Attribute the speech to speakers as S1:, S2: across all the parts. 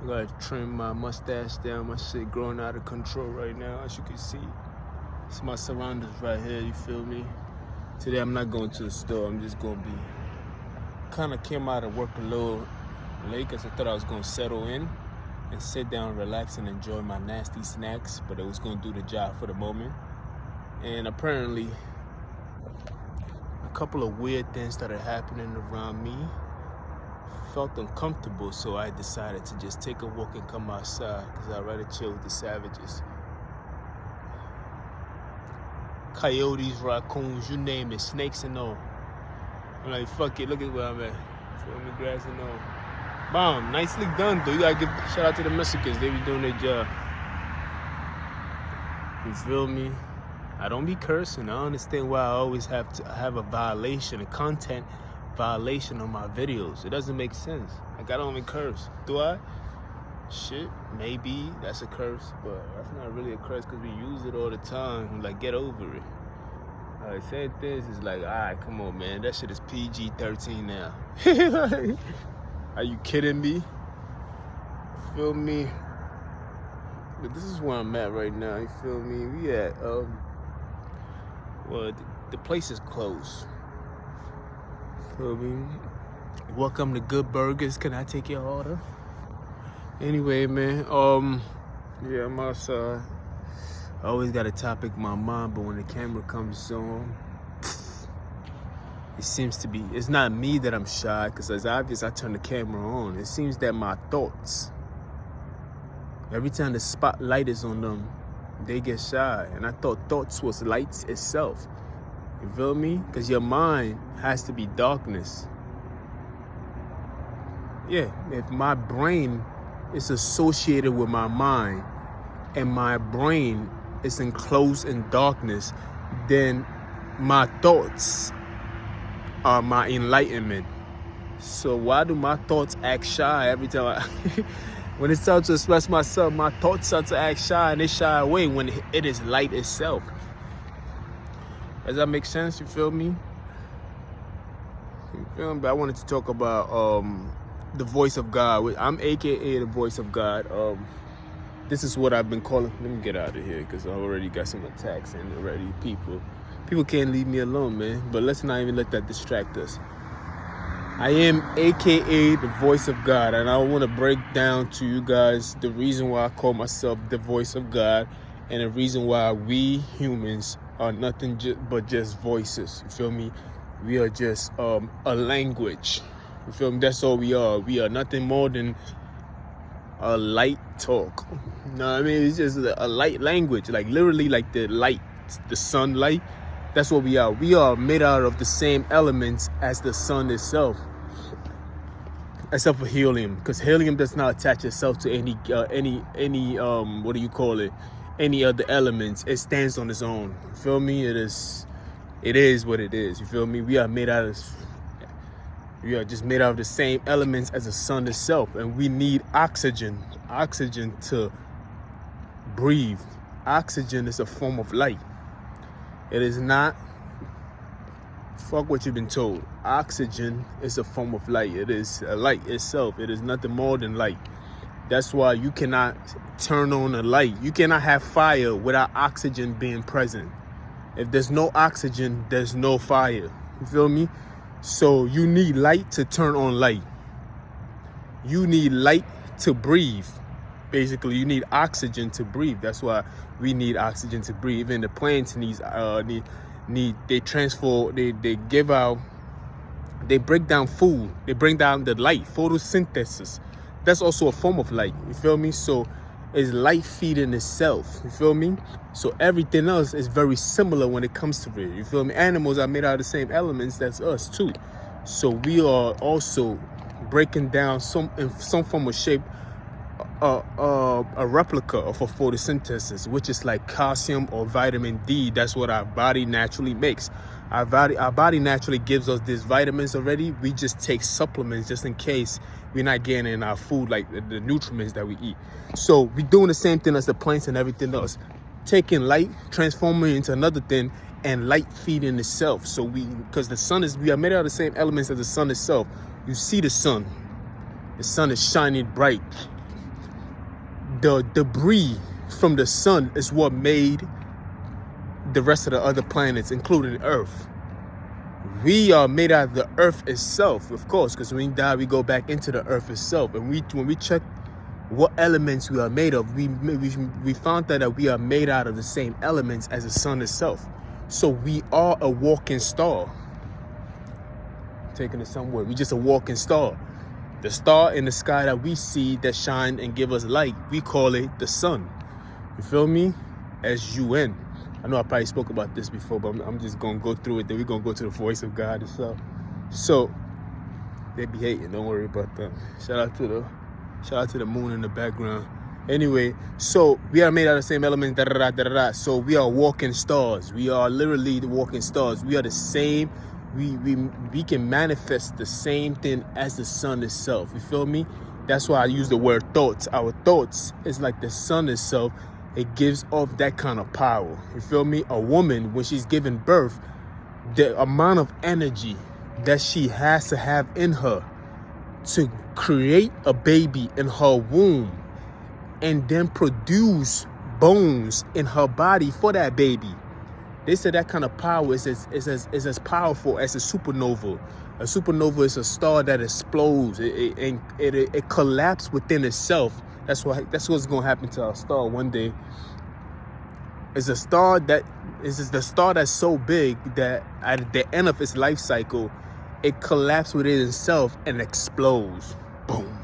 S1: I gotta trim my mustache down. My shit growing out of control right now, as you can see. It's my surroundings right here, you feel me? Today I'm not going to the store. I'm just gonna be... Kind of came out of work a little late because I thought I was gonna settle in and sit down, relax, and enjoy my nasty snacks, but it was gonna do the job for the moment. And apparently, a couple of weird things started happening around me. Felt uncomfortable, so I decided to just take a walk and come outside because I'd rather chill with the savages. Coyotes, raccoons, you name it, snakes and all. I'm like, fuck it, look at where I'm at. Feel me, grass and all. Bomb, nicely done, though. You gotta give shout out to the Mexicans, they be doing their job. You feel me? I don't be cursing. I understand why I always have to have a violation, a content violation on my videos. It doesn't make sense. Like, I don't even curse. Do I? Shit, maybe that's a curse, but that's not really a curse because we use it all the time. Like, get over it. Saying things is like, alright, come on, man. That shit is PG-13 now. Are you kidding me? Feel me? But this is where I'm at right now. You feel me? We at well, the place is closed. Feel me? Welcome to Good Burgers. Can I take your order? Anyway, man. Yeah, I'm outside. I always got a topic in my mind, but when the camera comes on, it seems to be, it's not me that I'm shy, because it's obvious I turn the camera on. It seems that my thoughts, every time the spotlight is on them, they get shy. And I thought thoughts was light itself. You feel me? Because your mind has to be darkness. Yeah, if my brain is associated with my mind, and my brain is enclosed in darkness, then my thoughts are my enlightenment. So why do my thoughts act shy every time when it's time to express myself, my thoughts start to act shy and they shy away when it is light itself? Does that make sense? You feel me? You feel me? But I wanted to talk about the voice of God. I'm AKA the voice of God. This is what I've been calling. Let me get out of here because I already got some attacks and already people can't leave me alone, man. But let's not even let that distract us. I am AKA the voice of God, and I want to break down to you guys the reason why I call myself the voice of God, and the reason why we humans are nothing but just voices. You feel me? We are just a language. You feel me? That's all we are. We are nothing more than a light talk. You know what I mean? It's just a light language, like literally like the light, the sunlight. That's what we are. We are made out of the same elements as the sun itself, except for helium, because helium does not attach itself to any what do you call it? Any other elements. It stands on its own. You feel me? It is what it is. You feel me? We are just made out of the same elements as the sun itself, and we need oxygen to breathe. Oxygen is a form of light. It is not, fuck what you've been told. Oxygen is a form of light. It is a light itself. It is nothing more than light. That's why you cannot turn on a light. You cannot have fire without oxygen being present. If there's no oxygen, there's no fire. You feel me? So you need light to turn on light. You need light to breathe. Basically, you need oxygen to breathe. That's why we need oxygen to breathe. Even the plants they break down food. They bring down the light, photosynthesis. That's also a form of light. You feel me? So it's light feeding itself. You feel me? So everything else is very similar when it comes to it. You feel me? Animals are made out of the same elements. That's us too. So we are also breaking down in some form of shape a replica of a photosynthesis, which is like calcium or vitamin D. That's what our body naturally makes. Our body naturally gives us these vitamins already. We just take supplements just in case we're not getting in our food, like the nutrients that we eat. So we're doing the same thing as the plants and everything else. Taking light, transforming it into another thing, and light feeding itself. So because the sun we are made out of the same elements as the sun itself. You see the sun. The sun is shining bright. the debris from the sun is what made the rest of the other planets, including Earth. We are made out of the earth itself, of course, because when we die, we go back into the earth itself. And when we check what elements we are made of, we found that we are made out of the same elements as the sun itself. So we are a walking star. Taking it somewhere, we just a walking star. The star in the sky that we see that shine and give us light, we call it the sun. You feel me? S-U-N. I know I probably spoke about this before, but I'm just gonna go through it. Then we're gonna go to the voice of God itself. So they be hating. Don't worry about that. Shout out to the moon in the background. Anyway, so we are made out of the same elements. So we are walking stars. We are literally the walking stars. We are the same. We can manifest the same thing as the sun itself. You feel me? That's why I use the word thoughts. Our thoughts is like the sun itself. It gives off that kind of power. You feel me? A woman, when she's giving birth, the amount of energy that she has to have in her to create a baby in her womb and then produce bones in her body for that baby. They say that kind of power is as powerful as a supernova. A supernova is a star that explodes. It collapses within itself. That's what's gonna happen to our star one day. It's a star that is the star that's so big that at the end of its life cycle, it collapses within itself and explodes. Boom.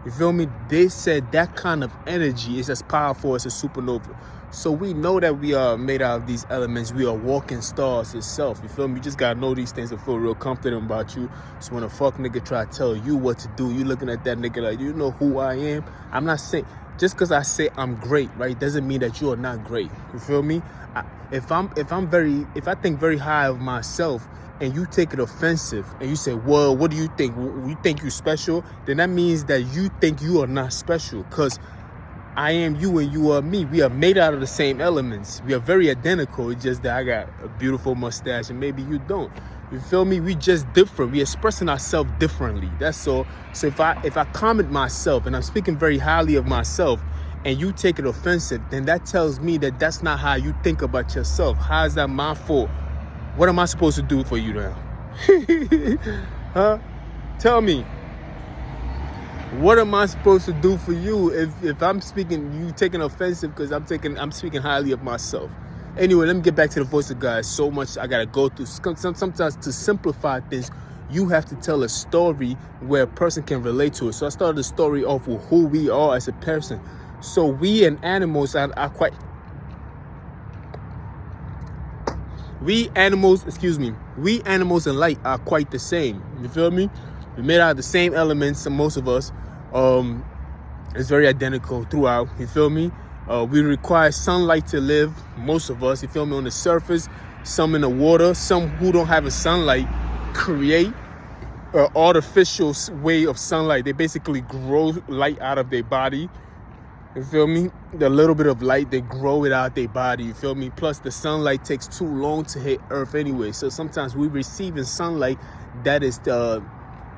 S1: You feel me? They said that kind of energy is as powerful as a supernova. So we know that we are made out of these elements. We are walking stars itself. You feel me? You just gotta know these things to feel real confident about you. So when a fuck nigga try to tell you what to do, you looking at that nigga like, you know who I am? I'm not saying, just because I say I'm great, right, doesn't mean that you are not great. You feel me? If I think very high of myself and you take it offensive and you say, well, what do you think? You think you special? Then that means that you think you are not special, because I am you and you are me. We are made out of the same elements. We are very identical. It's just that I got a beautiful mustache and maybe you don't. You feel me? We just different. We expressing ourselves differently. That's all. So if I comment myself and I'm speaking very highly of myself and you take it offensive, then that tells me that that's not how you think about yourself. How is that my fault? What am I supposed to do for you now? Huh? Tell me. What am I supposed to do for you if I'm speaking, you taking offensive because I'm speaking highly of myself? Anyway, let me get back to the voice of God. So much I gotta go through. Sometimes to simplify things, you have to tell a story where a person can relate to it. So I started the story off with who we are as a person. So we and animals are quite. We animals and light are quite the same. You feel me? We're made out of the same elements, and most of us. It's very identical throughout. You feel me? We require sunlight to live. Most of us, you feel me, on the surface, some in the water, some who don't have a sunlight create an artificial way of sunlight. They basically grow light out of their body. You feel me? The little bit of light, they grow it out their body. You feel me? Plus, the sunlight takes too long to hit Earth anyway. So sometimes we receiving sunlight that is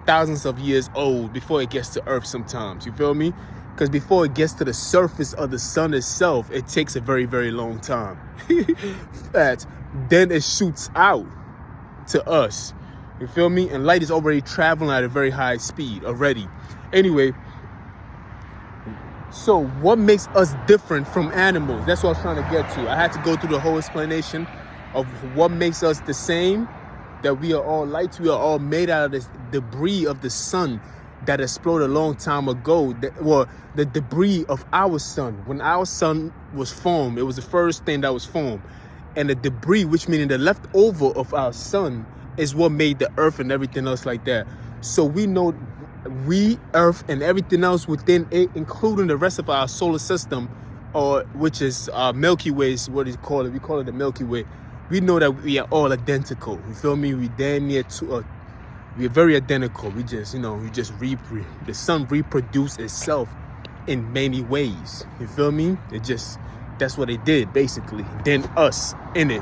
S1: thousands of years old before it gets to Earth sometimes. You feel me? Because before it gets to the surface of the sun itself, it takes a very, very long time. Then it shoots out to us. You feel me? And light is already traveling at a very high speed already. Anyway, so what makes us different from animals? That's what I was trying to get to. I had to go through the whole explanation of what makes us the same. That we are all lights. We are all made out of this debris of the sun that exploded a long time ago. The debris of our sun. When our sun was formed, it was the first thing that was formed. And the debris, which meaning the leftover of our sun, is what made the Earth and everything else like that. So we know we, Earth, and everything else within it, including the rest of our solar system, which is Milky Way, is what we call it. We call it the Milky Way. We know that we are all identical. You feel me? We damn near we are very identical. We just, the sun reproduced itself in many ways. You feel me? That's what it did, basically. Then us in it.